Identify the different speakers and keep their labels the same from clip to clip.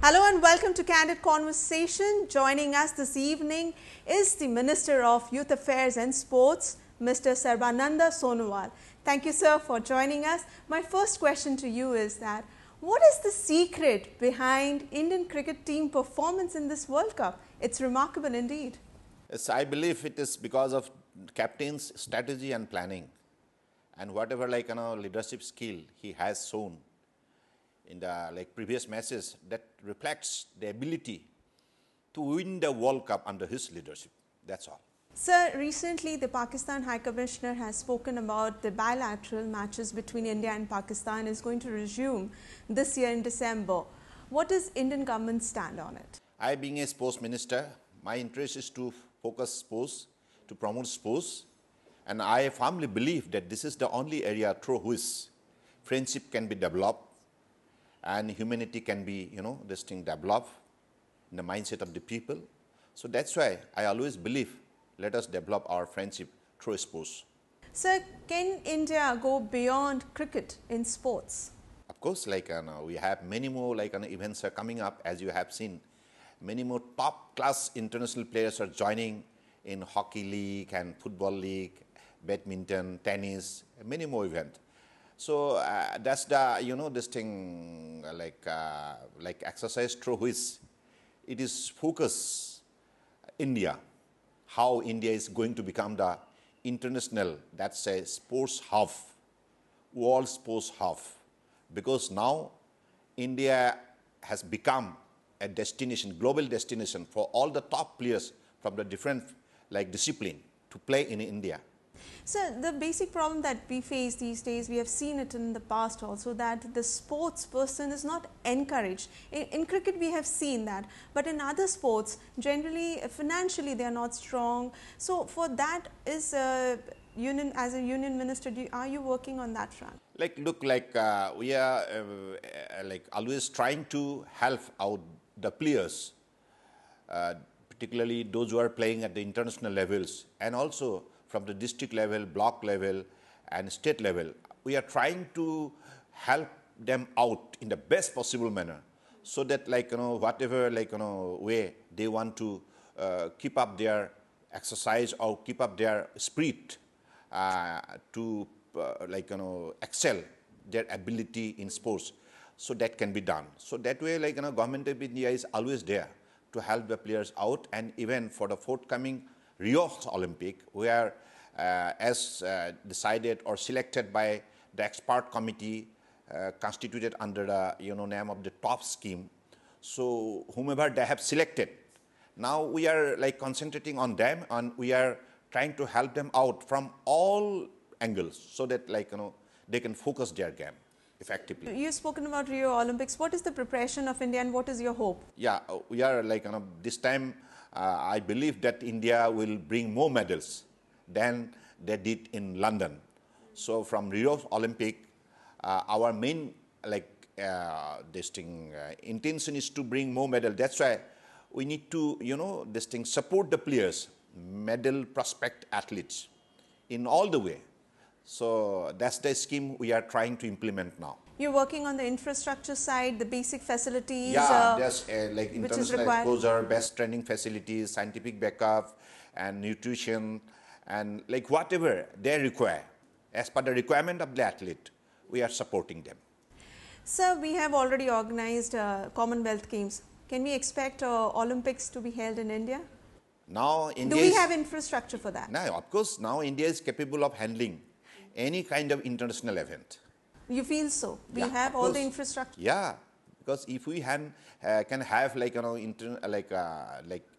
Speaker 1: Hello and welcome to Candid Conversation. Joining us this evening is the Minister of Youth Affairs and Sports, Mr. Sarbananda Sonowal. Thank you, sir, for joining us. My first question to you is that, what is the secret behind Indian cricket team performance in this World Cup? It's remarkable indeed.
Speaker 2: Yes, I believe it is because of captain's strategy and planning, and whatever leadership skill he has shown in the previous matches, that reflects the ability to win the World Cup under his leadership. That's all.
Speaker 1: Sir, recently the Pakistan High Commissioner has spoken about the bilateral matches between India and Pakistan is going to resume this year in December. What does Indian government stand on it?
Speaker 2: I, being a sports minister, my interest is to focus sports, to promote sports, and I firmly believe that this is the only area through which friendship can be developed and humanity can be, developed in the mindset of the people. So that's why I always believe, let us develop our friendship through sports.
Speaker 1: Sir, can India go beyond cricket in sports?
Speaker 2: Of course, we have many more events are coming up, as you have seen. Many more top-class international players are joining in hockey league and football league, badminton, tennis, many more events. So that's the this thing exercise through which it is focus India, how India is going to become the international, that's a sports hub, world sports hub, because now India has become a destination, global destination for all the top players from the different discipline to play in India.
Speaker 1: So the basic problem that we face these days, we have seen it in the past also, that the sports person is not encouraged. In cricket we have seen that, but in other sports generally financially they are not strong. So for that, is union, as a union minister, are you working on that front?
Speaker 2: We are always trying to help out the players, particularly those who are playing at the international levels, and also from the district level, block level, and state level. We are trying to help them out in the best possible manner, so that whatever way they want to keep up their exercise or keep up their spirit to excel their ability in sports. So that can be done. So that way, Government of India is always there to help the players out, and even for the forthcoming Rio Olympics, we are decided or selected by the expert committee constituted under the name of the top scheme. So whomever they have selected, now we are concentrating on them, and we are trying to help them out from all angles, so that they can focus their game effectively.
Speaker 1: You've spoken about Rio Olympics. What is the preparation of India and what is your hope?
Speaker 2: Yeah, we are this time I believe that India will bring more medals than they did in London. So from Rio Olympic, our main intention is to bring more medal. That's why we need to support the players, medal prospect athletes in all the way. So that's the scheme we are trying to implement now.
Speaker 1: You're working on the infrastructure side, the basic facilities.
Speaker 2: Yeah, there's international exposure, best training facilities, scientific backup, and nutrition, and whatever they require. As per the requirement of the athlete, we are supporting them.
Speaker 1: Sir, we have already organized Commonwealth Games. Can we expect Olympics to be held in India?
Speaker 2: Now,
Speaker 1: do we have infrastructure for that?
Speaker 2: No, of course, now India is capable of handling any kind of international event.
Speaker 1: You feel so? We have all the infrastructure.
Speaker 2: Yeah, because if we can have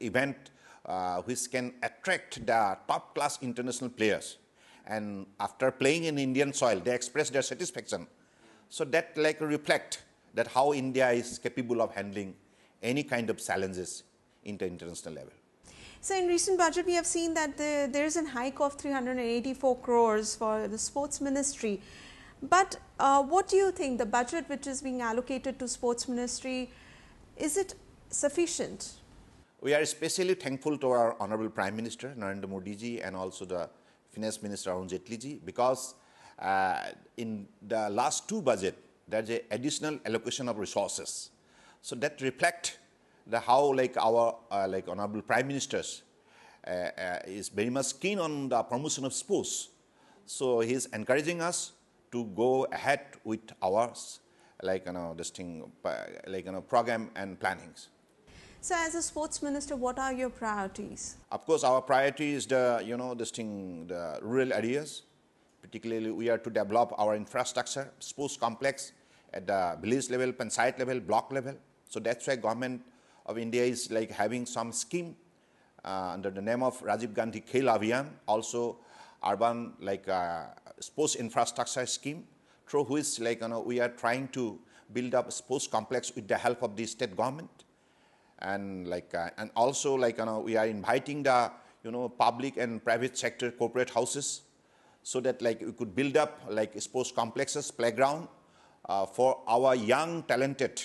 Speaker 2: event which can attract the top class international players, and after playing in Indian soil, they express their satisfaction. So that reflect that how India is capable of handling any kind of challenges in the international level.
Speaker 1: So in recent budget, we have seen that there is a hike of 384 crores for the sports ministry. But what do you think, the budget which is being allocated to sports ministry, is it sufficient?
Speaker 2: We are especially thankful to our Honorable Prime Minister Narendra Modi ji and also the Finance Minister Arun Jaitley ji, because in the last two budget, there is an additional allocation of resources. So that reflect the how like our like honorable prime ministers is very much keen on the promotion of sports. So he is encouraging us to go ahead with our like this thing like program and plannings.
Speaker 1: So as a sports minister, what are your priorities?
Speaker 2: Of course, our priority is the this thing, the rural areas. Particularly, we are to develop our infrastructure, sports complex at the village level, panchayat level, block level. So that's why government of India is like having some scheme under the name of Rajiv Gandhi Khel Abhiyan, also urban like sports infrastructure scheme, through which like we are trying to build up a sports complex with the help of the state government, and like and also like we are inviting the public and private sector corporate houses, so that like we could build up like sports complexes, playground for our young talented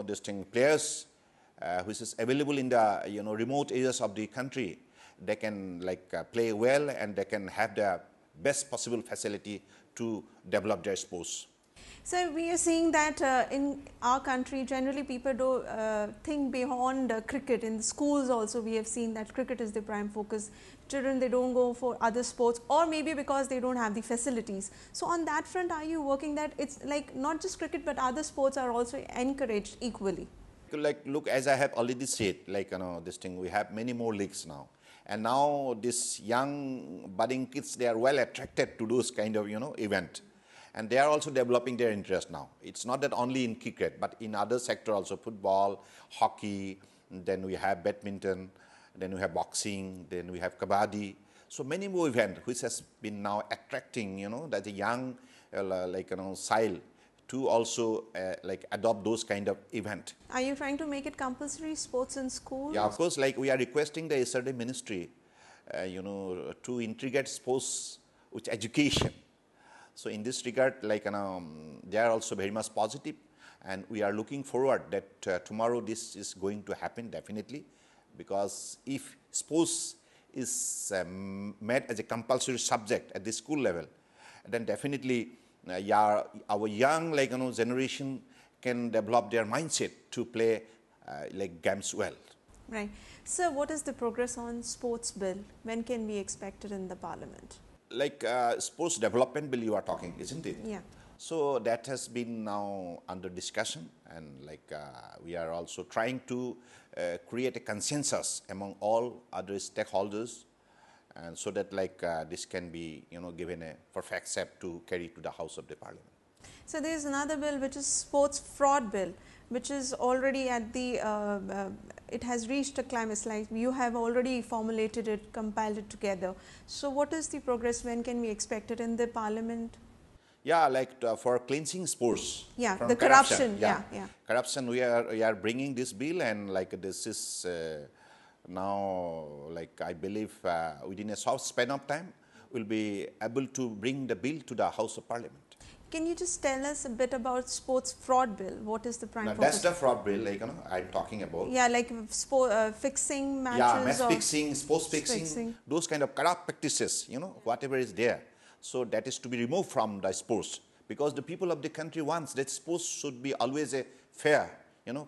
Speaker 2: this thing players which is available in the remote areas of the country. They can like play well, and they can have the best possible facility to develop their sports.
Speaker 1: So we are seeing that in our country, generally people do think beyond cricket. In the schools also, we have seen that cricket is the prime focus. Children, they don't go for other sports, or maybe because they don't have the facilities. So on that front, are you working that it's like not just cricket, but other sports are also encouraged equally?
Speaker 2: Like, look, as I have already said, like this thing, we have many more leagues now. And now these young budding kids, they are well attracted to those kind of event. And they are also developing their interest now. It's not that only in cricket, but in other sector also, football, hockey, then we have badminton, then we have boxing, then we have kabaddi. So many more events which has been now attracting, that the young, child to also like adopt those kind of event.
Speaker 1: Are you trying to make it compulsory sports in schools?
Speaker 2: Yeah, of course, like we are requesting the SRD ministry, to integrate sports with education. So in this regard, like they are also very much positive, and we are looking forward that tomorrow this is going to happen definitely, because if sports is made as a compulsory subject at the school level, then definitely our young generation can develop their mindset to play like games well.
Speaker 1: Right. So what is the progress on sports bill? When can we expect it in the parliament?
Speaker 2: Like sports development bill you are talking, isn't it?
Speaker 1: Yeah.
Speaker 2: So that has been now under discussion, and like we are also trying to create a consensus among all other stakeholders, and so that like this can be given a perfect step to carry to the House of the Parliament.
Speaker 1: So there is another bill which is sports fraud bill, which is already at the it has reached a climax. Like you have already formulated it, compiled it together. So what is the progress? When can we expect it in the parliament?
Speaker 2: Yeah, like for cleansing sports.
Speaker 1: Yeah,
Speaker 2: from
Speaker 1: the corruption. Yeah.
Speaker 2: Corruption. We are bringing this bill, and like this is now like I believe within a short span of time we'll be able to bring the bill to the House of Parliament.
Speaker 1: Can you just tell us a bit about sports fraud bill? What is the prime focus?
Speaker 2: That's the fraud bill, like I'm talking about.
Speaker 1: Yeah, like fixing matches.
Speaker 2: Yeah, match fixing, sports fixing, those kind of corrupt practices, whatever is there. So that is to be removed from the sports, because the people of the country wants that sports should be always a fair,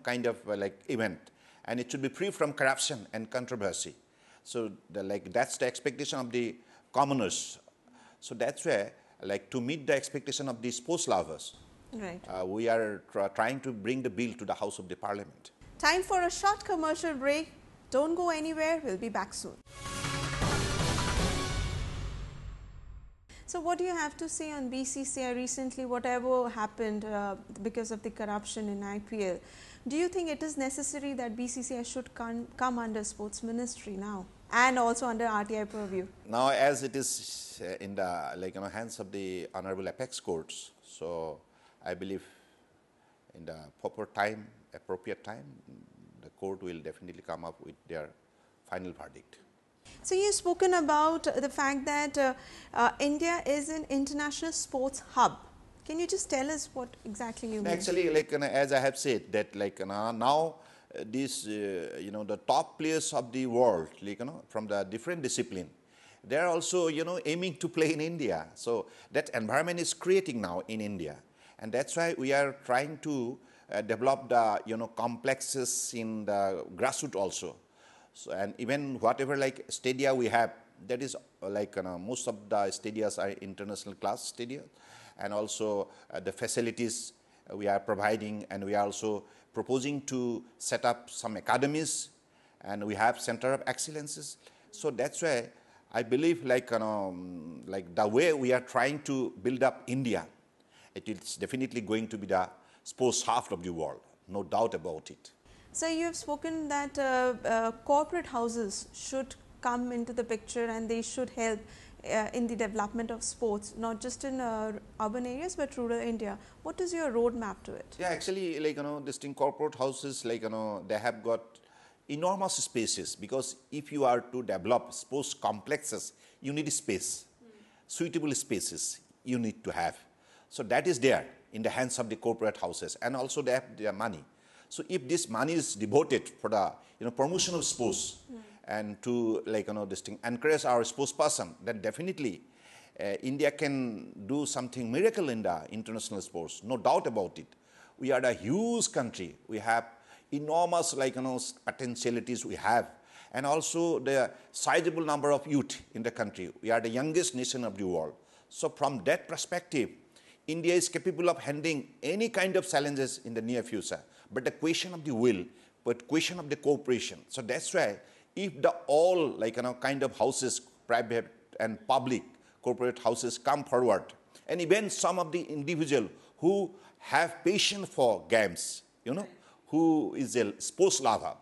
Speaker 2: kind of like event, and it should be free from corruption and controversy. So that's the expectation of the commoners. So that's where, like, to meet the expectation of the sports lovers,
Speaker 1: right,
Speaker 2: we are trying to bring the bill to the House of the Parliament.
Speaker 1: Time for a short commercial break. Don't go anywhere. We'll be back soon. So what do you have to say on BCCI recently, whatever happened because of the corruption in IPL? Do you think it is necessary that BCCI should come under Sports Ministry now and also under RTI purview?
Speaker 2: Now, as it is in the hands of the Honorable Apex Courts, so I believe in the proper time, appropriate time, the court will definitely come up with their final verdict.
Speaker 1: So you've spoken about the fact that India is an international sports hub. Can you just tell us what exactly you mean?
Speaker 2: Actually, as I have said, that now these the top players of the world, from the different discipline, they are also aiming to play in India. So that environment is creating now in India, and that's why we are trying to develop the complexes in the grassroots also. So, and even whatever like stadia we have, that is like most of the stadias are international class stadia, and also the facilities we are providing, and we are also proposing to set up some academies, and we have center of excellences. So that's why I believe like the way we are trying to build up India, it is definitely going to be the sports half of the world, no doubt about it.
Speaker 1: So you have spoken that corporate houses should come into the picture and they should help in the development of sports, not just in urban areas but rural India. What is your roadmap to it?
Speaker 2: Yeah, actually, like this thing, corporate houses, like they have got enormous spaces, because if you are to develop sports complexes, you need space, suitable spaces you need to have. So that is there in the hands of the corporate houses, and also they have their money. So if this money is devoted for the promotion of sports and to like this thing encourage our sports person, then definitely India can do something miracle in the international sports, no doubt about it. We are a huge country. We have enormous potentialities we have, and also the sizable number of youth in the country. We are the youngest nation of the world. So from that perspective, India is capable of handling any kind of challenges in the near future. But the question of the will, but question of the cooperation. So that's why if the all kind of houses, private and public corporate houses come forward, and even some of the individual who have passion for games, who is a sports lover,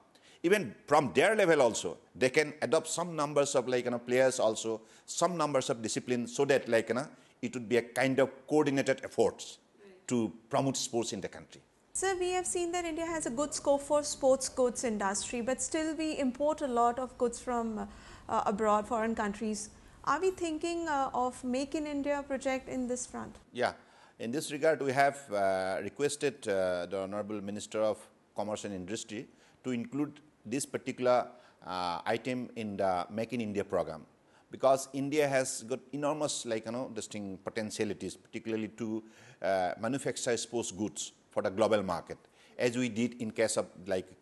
Speaker 2: even from their level also, they can adopt some numbers of players also, some numbers of disciplines, so that it would be a kind of coordinated efforts to promote sports in the country.
Speaker 1: Sir, we have seen that India has a good scope for sports goods industry, but still we import a lot of goods from abroad, foreign countries. Are we thinking of Make in India project in this front?
Speaker 2: Yeah, in this regard, we have requested the Honorable Minister of Commerce and Industry to include this particular item in the Make in India program, because India has got enormous distinct potentialities, particularly to manufacture sports goods for the global market, as we did in case of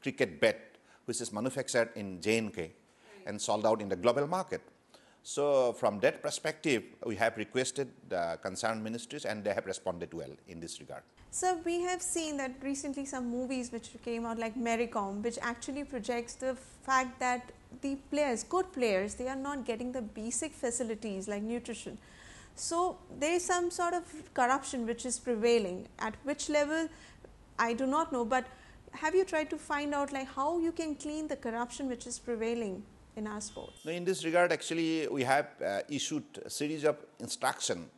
Speaker 2: cricket bat, which is manufactured in J&K and sold out in the global market. So from that perspective, we have requested the concerned ministries, and they have responded well in this regard.
Speaker 1: So we have seen that recently some movies which came out like Mary Kom, which actually projects the fact that the players, good players, they are not getting the basic facilities like nutrition. So there is some sort of corruption which is prevailing. At which level, I do not know, but have you tried to find out how you can clean the corruption which is prevailing in our sports?
Speaker 2: In this regard, actually, we have issued a series of instructions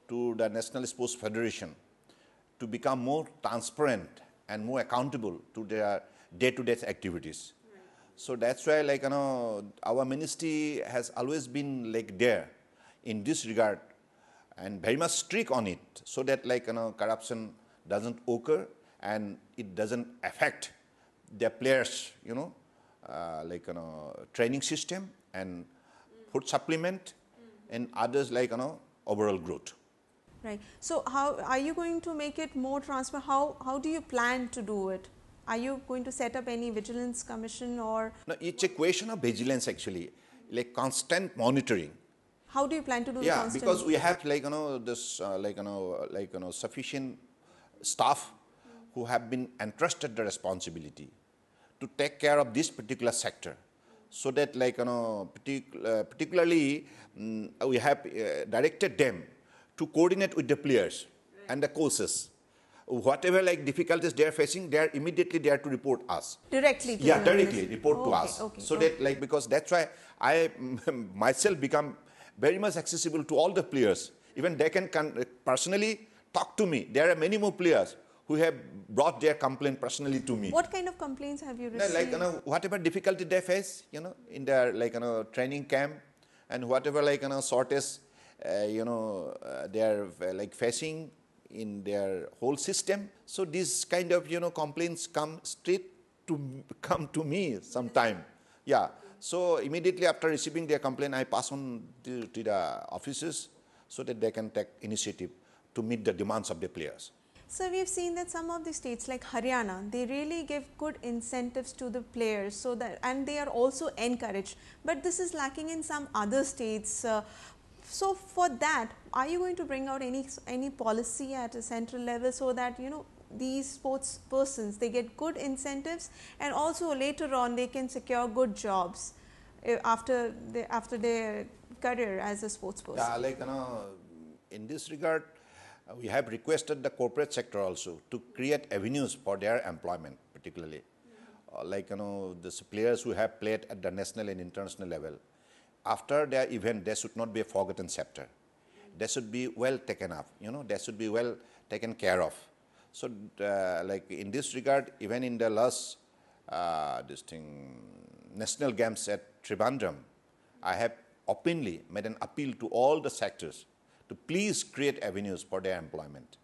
Speaker 2: to the National Sports Federation to become more transparent and more accountable to their day-to-day activities. Right. So that's why our ministry has always been there in this regard, and very much strict on it, so that corruption doesn't occur and it doesn't affect their players, training system and food supplement and others overall growth.
Speaker 1: Right. So how are you going to make it more transparent? How do you plan to do it? Are you going to set up any vigilance commission or?
Speaker 2: No, it's a question of vigilance actually, constant monitoring.
Speaker 1: How do you plan to do the constant?
Speaker 2: Yeah, because we have this sufficient staff who have been entrusted the responsibility to take care of this particular sector, so that particularly we have directed them to coordinate with the players and the coaches. Whatever difficulties they are facing, they are immediately there to report us.
Speaker 1: Directly to
Speaker 2: directly report to us.
Speaker 1: Okay,
Speaker 2: so that because that's why I myself become very much accessible to all the players. Even they can personally talk to me. There are many more players who have brought their complaint personally to me.
Speaker 1: What kind of complaints have you received?
Speaker 2: Whatever difficulty they face, in their training camp, and whatever shortage they are facing in their whole system. So these kind of complaints come to me sometime. Yeah. So immediately after receiving their complaint, I pass on to the officers so that they can take initiative to meet the demands of the players.
Speaker 1: So we've seen that some of the states like Haryana, they really give good incentives to the players, so that, and they are also encouraged. But this is lacking in some other states. So for that, are you going to bring out any policy at a central level so that these sports persons, they get good incentives, and also later on they can secure good jobs after their career as a sports person?
Speaker 2: Yeah, like in this regard, we have requested the corporate sector also to create avenues for their employment, particularly these players who have played at the national and international level. After their event, there should not be a forgotten chapter. They should be well taken up. They should be well taken care of. So, like in this regard, even in the last national games at Trivandrum, I have openly made an appeal to all the sectors to please create avenues for their employment,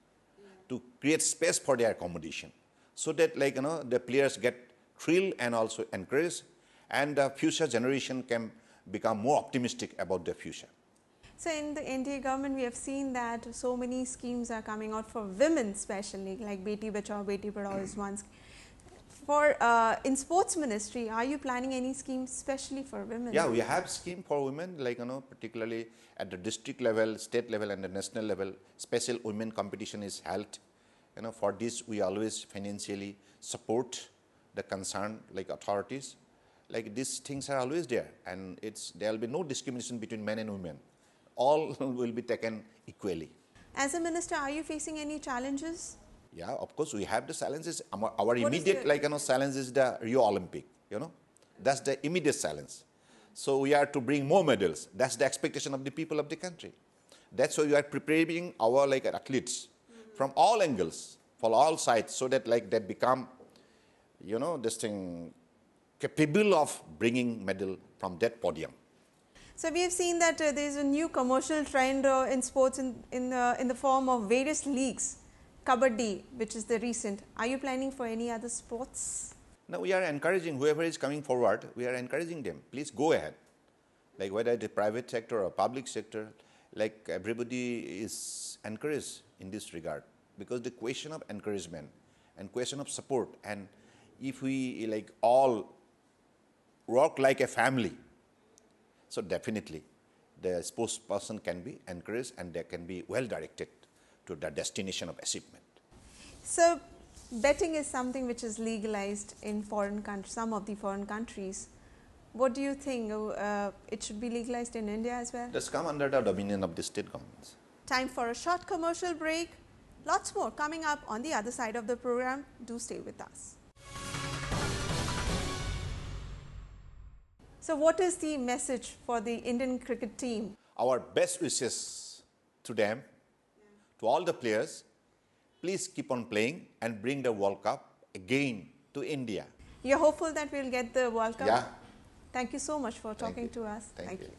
Speaker 2: to create space for their accommodation, so that the players get thrilled and also encouraged, and the future generation can become more optimistic about their future.
Speaker 1: So in the NDA government, we have seen that so many schemes are coming out for women, especially like Beti Bachao, Beti Padhao is one scheme. For in sports ministry, are you planning any schemes especially for women?
Speaker 2: Yeah, we have scheme for women, particularly at the district level, state level, and the national level. Special women competition is held. For this we always financially support the concerned authorities. These things are always there, and there will be no discrimination between men and women. All will be taken equally.
Speaker 1: As a minister, are you facing any challenges?
Speaker 2: Yeah, of course, we have the challenges. Our immediate challenge is the Rio Olympic, That's the immediate challenge. So we are to bring more medals. That's the expectation of the people of the country. That's why we are preparing our athletes from all angles, for all sides, so that they become, capable of bringing medal from that podium.
Speaker 1: So we have seen that there is a new commercial trend in sports in the form of various leagues. Kabaddi, which is the recent. Are you planning for any other sports?
Speaker 2: No, we are encouraging whoever is coming forward. We are encouraging them. Please go ahead. Whether the private sector or public sector, everybody is encouraged in this regard, because the question of encouragement and question of support, and if we all work like a family, so definitely the sports person can be encouraged and they can be well directed to the destination of achievement.
Speaker 1: So betting is something which is legalized in some of the foreign countries. What do you think? It should be legalized in India as well?
Speaker 2: Does come under the dominion of the state governments.
Speaker 1: Time for a short commercial break. Lots more coming up on the other side of the program. Do stay with us. So what is the message for the Indian cricket team?
Speaker 2: Our best wishes to them, to all the players. Please keep on playing and bring the World Cup again to India.
Speaker 1: You're hopeful that we'll get the World Cup?
Speaker 2: Yeah.
Speaker 1: Thank you so much for talking to us.
Speaker 2: Thank you.